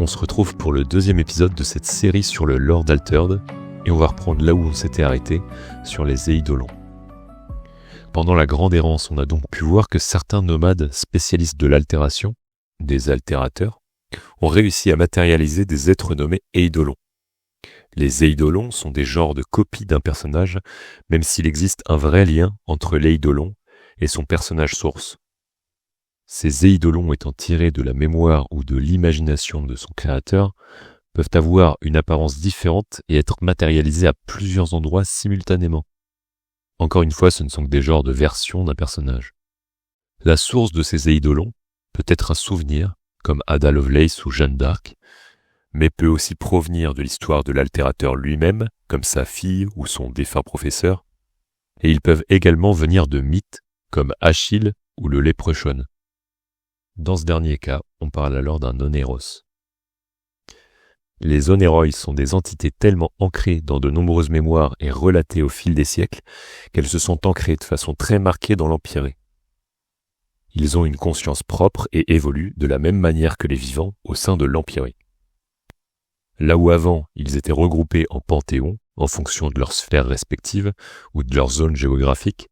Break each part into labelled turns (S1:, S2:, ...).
S1: On se retrouve pour le deuxième épisode de cette série sur le lore d'Altered, et on va reprendre là où on s'était arrêté, sur les Eidolons. Pendant la Grande Errance, on a donc pu voir que certains nomades spécialistes de l'altération, des altérateurs, ont réussi à matérialiser des êtres nommés Eidolons. Les Eidolons sont des genres de copies d'un personnage, même s'il existe un vrai lien entre l'Eidolon et son personnage source. Ces Eidolons étant tirés de la mémoire ou de l'imagination de son créateur, peuvent avoir une apparence différente et être matérialisés à plusieurs endroits simultanément. Encore une fois, ce ne sont que des genres de versions d'un personnage. La source de ces Eidolons peut être un souvenir, comme Ada Lovelace ou Jeanne d'Arc, mais peut aussi provenir de l'histoire de l'altérateur lui-même, comme sa fille ou son défunt professeur, et ils peuvent également venir de mythes, comme Achille ou le Léprechaun. Dans ce dernier cas, on parle alors d'un onéros. Les onéroi sont des entités tellement ancrées dans de nombreuses mémoires et relatées au fil des siècles qu'elles se sont ancrées de façon très marquée dans l'Empyrée. Ils ont une conscience propre et évoluent de la même manière que les vivants au sein de l'Empyrée. Là où avant, ils étaient regroupés en panthéons, en fonction de leurs sphères respectives ou de leur zone géographique,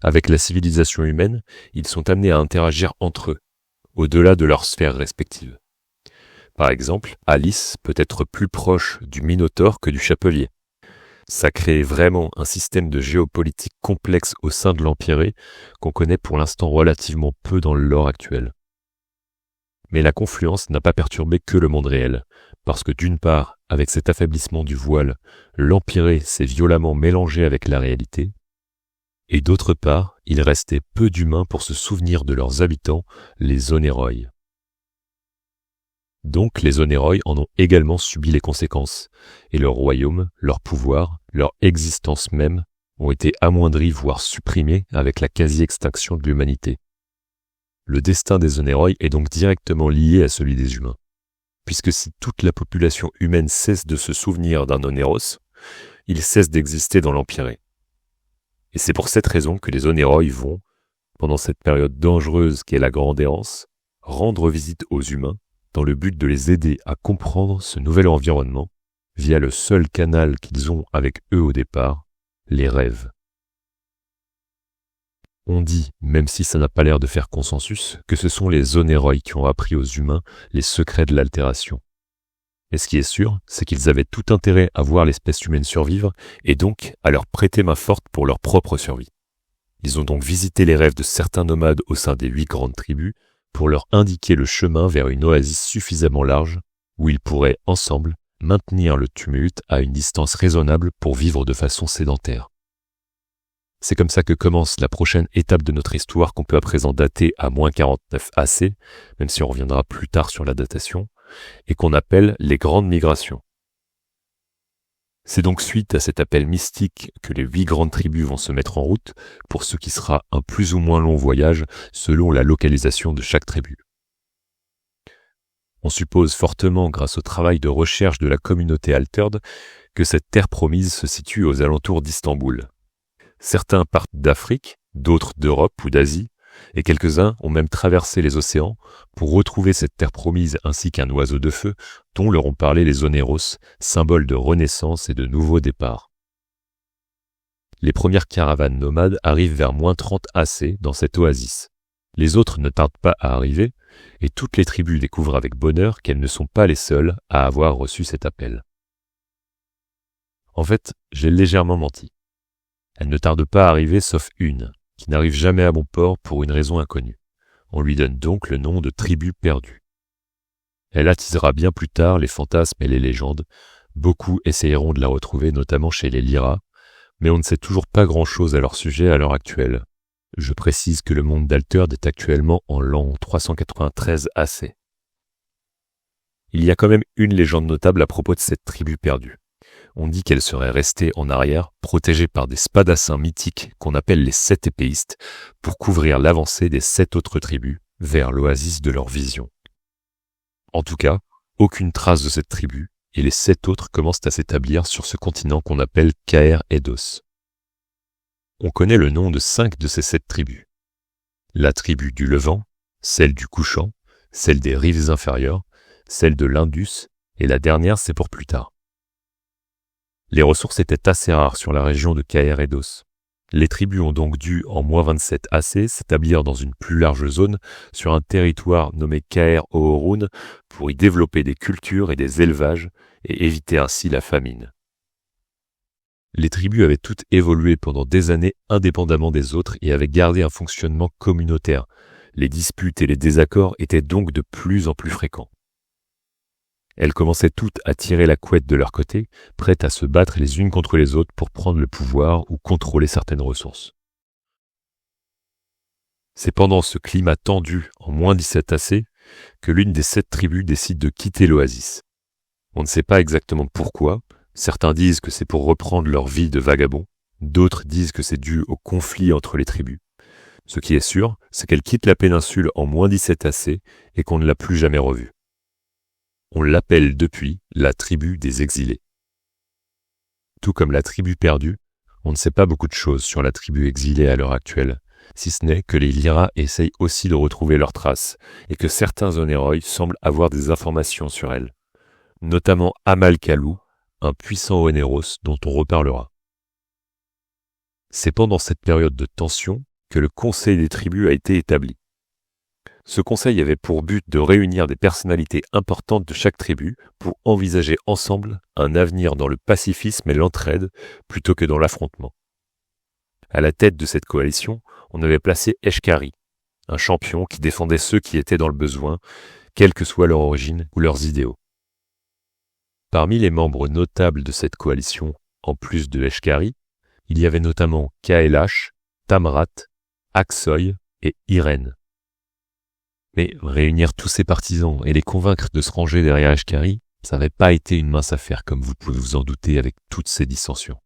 S1: avec la civilisation humaine, ils sont amenés à interagir entre eux, au-delà de leurs sphères respectives. Par exemple, Alice peut être plus proche du Minotaure que du Chapelier. Ça crée vraiment un système de géopolitique complexe au sein de l'Empyrée qu'on connaît pour l'instant relativement peu dans le lore actuel. Mais la confluence n'a pas perturbé que le monde réel, parce que d'une part, avec cet affaiblissement du voile, l'Empyrée s'est violemment mélangé avec la réalité, et d'autre part, il restait peu d'humains pour se souvenir de leurs habitants, les onéroi. Donc les onéroi en ont également subi les conséquences, et leur royaume, leur pouvoir, leur existence même ont été amoindris voire supprimés avec la quasi-extinction de l'humanité. Le destin des onéroi est donc directement lié à celui des humains, puisque si toute la population humaine cesse de se souvenir d'un onéros, il cesse d'exister dans l'Empyrée. Et c'est pour cette raison que les onéroi vont, pendant cette période dangereuse qu'est la Grande Errance, rendre visite aux humains dans le but de les aider à comprendre ce nouvel environnement via le seul canal qu'ils ont avec eux au départ, les rêves. On dit, même si ça n'a pas l'air de faire consensus, que ce sont les onéroi qui ont appris aux humains les secrets de l'altération. Et ce qui est sûr, c'est qu'ils avaient tout intérêt à voir l'espèce humaine survivre et donc à leur prêter main forte pour leur propre survie. Ils ont donc visité les rêves de certains nomades au sein des 8 grandes tribus pour leur indiquer le chemin vers une oasis suffisamment large où ils pourraient, ensemble, maintenir le tumulte à une distance raisonnable pour vivre de façon sédentaire. C'est comme ça que commence la prochaine étape de notre histoire qu'on peut à présent dater à -49 AC, même si on reviendra plus tard sur la datation, et qu'on appelle les grandes migrations. C'est donc suite à cet appel mystique que les 8 grandes tribus vont se mettre en route pour ce qui sera un plus ou moins long voyage selon la localisation de chaque tribu. On suppose fortement, grâce au travail de recherche de la communauté Altered, que cette terre promise se situe aux alentours d'Istanbul. Certains partent d'Afrique, d'autres d'Europe ou d'Asie, et quelques-uns ont même traversé les océans pour retrouver cette terre promise ainsi qu'un oiseau de feu dont leur ont parlé les onéros, symbole de renaissance et de nouveau départ. Les premières caravanes nomades arrivent vers -30 AC dans cette oasis. Les autres ne tardent pas à arriver, et toutes les tribus découvrent avec bonheur qu'elles ne sont pas les seules à avoir reçu cet appel. En fait, j'ai légèrement menti. Elles ne tardent pas à arriver sauf une, qui n'arrive jamais à bon port pour une raison inconnue. On lui donne donc le nom de tribu perdue. Elle attisera bien plus tard les fantasmes et les légendes. Beaucoup essayeront de la retrouver, notamment chez les Lyra, mais on ne sait toujours pas grand-chose à leur sujet à l'heure actuelle. Je précise que le monde d'Altered est actuellement en l'an 393 AC. Il y a quand même une légende notable à propos de cette tribu perdue. On dit qu'elle serait restée en arrière, protégée par des spadassins mythiques qu'on appelle les 7 épéistes, pour couvrir l'avancée des 7 autres tribus vers l'oasis de leur vision. En tout cas, aucune trace de cette tribu, et les 7 autres commencent à s'établir sur ce continent qu'on appelle Caer Eidos. On connaît le nom de 5 de ces 7 tribus. La tribu du Levant, celle du Couchant, celle des rives inférieures, celle de l'Indus, et la dernière c'est pour plus tard. Les ressources étaient assez rares sur la région de Caer Eidos. Les tribus ont donc dû, en -27 AC, s'établir dans une plus large zone sur un territoire nommé Caer Oorun pour y développer des cultures et des élevages et éviter ainsi la famine. Les tribus avaient toutes évolué pendant des années indépendamment des autres et avaient gardé un fonctionnement communautaire. Les disputes et les désaccords étaient donc de plus en plus fréquents. Elles commençaient toutes à tirer la couette de leur côté, prêtes à se battre les unes contre les autres pour prendre le pouvoir ou contrôler certaines ressources. C'est pendant ce climat tendu, en -17 AC, que l'une des 7 tribus décide de quitter l'oasis. On ne sait pas exactement pourquoi, certains disent que c'est pour reprendre leur vie de vagabonds, d'autres disent que c'est dû au conflit entre les tribus. Ce qui est sûr, c'est qu'elle quitte la péninsule en -17 AC et qu'on ne l'a plus jamais revue. On l'appelle depuis la tribu des exilés. Tout comme la tribu perdue, on ne sait pas beaucoup de choses sur la tribu exilée à l'heure actuelle, si ce n'est que les Lyra essayent aussi de retrouver leurs traces, et que certains Oneroi semblent avoir des informations sur elle, notamment Amalkalu, un puissant Oneros dont on reparlera. C'est pendant cette période de tension que le Conseil des tribus a été établi. Ce conseil avait pour but de réunir des personnalités importantes de chaque tribu pour envisager ensemble un avenir dans le pacifisme et l'entraide plutôt que dans l'affrontement. À la tête de cette coalition, on avait placé Eshkari, un champion qui défendait ceux qui étaient dans le besoin, quelle que soit leur origine ou leurs idéaux. Parmi les membres notables de cette coalition, en plus de Eshkari, il y avait notamment Kaelash, Tamrat, Aksoy et Irène. Mais réunir tous ces partisans et les convaincre de se ranger derrière Eshkari, ça n'avait pas été une mince affaire comme vous pouvez vous en douter avec toutes ces dissensions.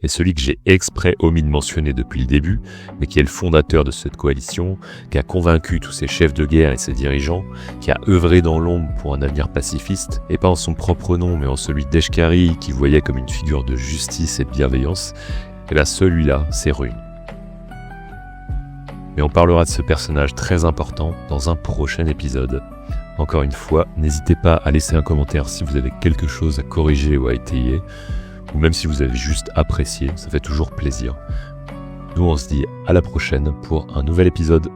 S1: Et celui que j'ai exprès omis de mentionner depuis le début, mais qui est le fondateur de cette coalition, qui a convaincu tous ces chefs de guerre et ses dirigeants, qui a œuvré dans l'ombre pour un avenir pacifiste, et pas en son propre nom mais en celui d'Eshkari, qui voyait comme une figure de justice et de bienveillance, et bien celui-là, c'est Rune. Mais on parlera de ce personnage très important dans un prochain épisode. Encore une fois, n'hésitez pas à laisser un commentaire si vous avez quelque chose à corriger ou à étayer, ou même si vous avez juste apprécié, ça fait toujours plaisir. Nous on se dit à la prochaine pour un nouvel épisode.